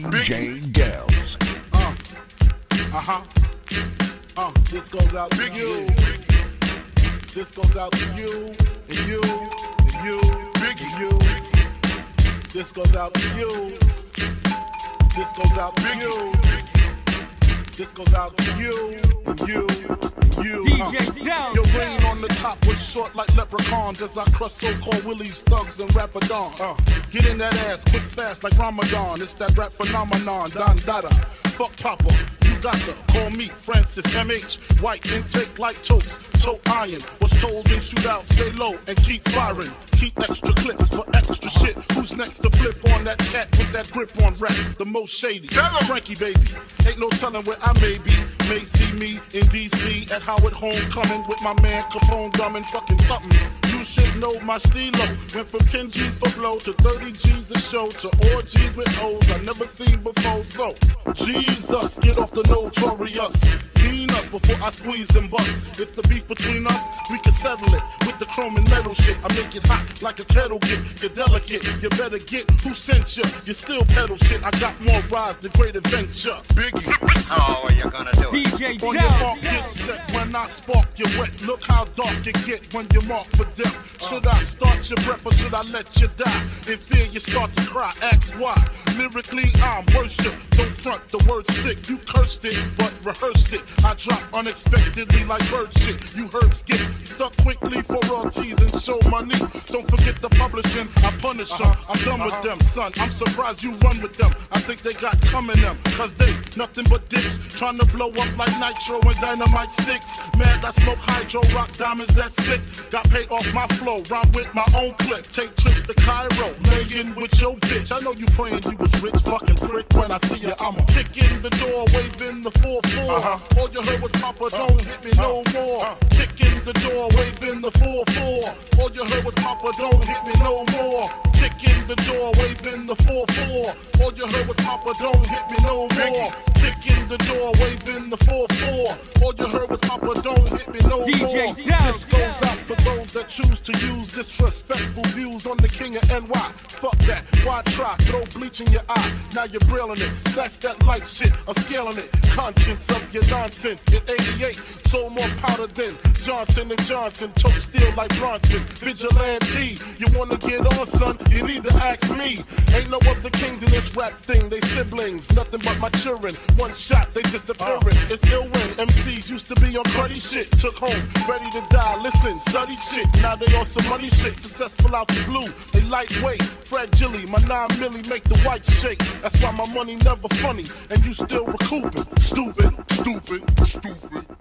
DJ Dells. This goes out to you. This goes out to you, and you, and you, and you. This goes out to you. This goes out to you. This goes out to you, and you, and you. DJ Dells. Your reign on the top was short like leprechauns as I crush so-called willies, thugs, and rapadons. Get in that ass quick, fast like Ramadan. It's that rap phenomenon, Don Dada. Fuck Papa, you got to call me Francis M.H. White intake like toast, toe iron. Was told in shootout, stay low and keep firing. Keep extra clips for extra shit. Who's next to flip on that cat with that grip on rap? The most shady, Frankie baby. Ain't no telling where I may be. May see me in D.C. at Howard Homecoming with my man Capone drumming fucking something. You should know my stilo. Went from 10 G's for blow to 30 G's a show to orgies with O's I never seen before. So, Jesus, get off the notorious. Clean us before I squeeze and bust. If the beef between us, we can settle it with the chrome and metal shit. I make it hot like a kettle get. You're delicate, you better get who sent you. You still pedal shit. I got more rides than Great Adventure. Biggie, how are you gonna do it? DJ on your mark, Dells. get set. When I spark, you wet. Look how dark you get when you're marked for death. Should I start your breath or should I let you die? In fear, you start to cry. Ask why. Lyrically, I'm worship. Don't front the word sick. You cursed it, but rehearsed it. I drop unexpectedly like bird shit. You herbs get stuck quickly for royalties and show money. Don't forget the publishing. I punish them. I'm done with them, son. I'm surprised you run with them. I think they got coming them. Cause they nothing but dicks. Trying to blow up like nitro and dynamite sticks. Mad I smoke hydro, rock diamonds, that's sick. Got paid off my flow. Rhyme with my own clip. Take trips to Cairo. Laying with your bitch. I know you praying you was rich. Fucking prick. When I see you, I'ma kick in the door. Waving the 4-4. All you heard was Papa, don't hit me no more. Kick in the door. Waving the 4-4. All you heard was Papa, don't hit me no more. Kick in the door. Waving the 4-4. All you heard was Papa, don't hit me no more. Kick in the door. Waving the 4-4. All you heard was Papa, don't hit me no more. This goes out for those that choose to use disrespectful views on the king of NY. Fuck that, why try? Throw bleach in your eye, now you're brilling it. Snatch that light shit, I'm scaling it. Conscience of your nonsense. In 88, sold more powder than Johnson & Johnson. Took steel like Bronson. Vigilante, you wanna get on, son? You need to ask me. Ain't no other kings in this rap thing, they siblings. Nothing but my children. One shot, they disappearing. It's ill when MCs used to be on cruddy shit. Took home, ready to die. Listen, study shit. Now they on some money shit. Successful out the blue. They lightweight, fragile. My 9 milli make the white shake. That's why my money never funny. And you still recouping. Stupid, stupid, stupid.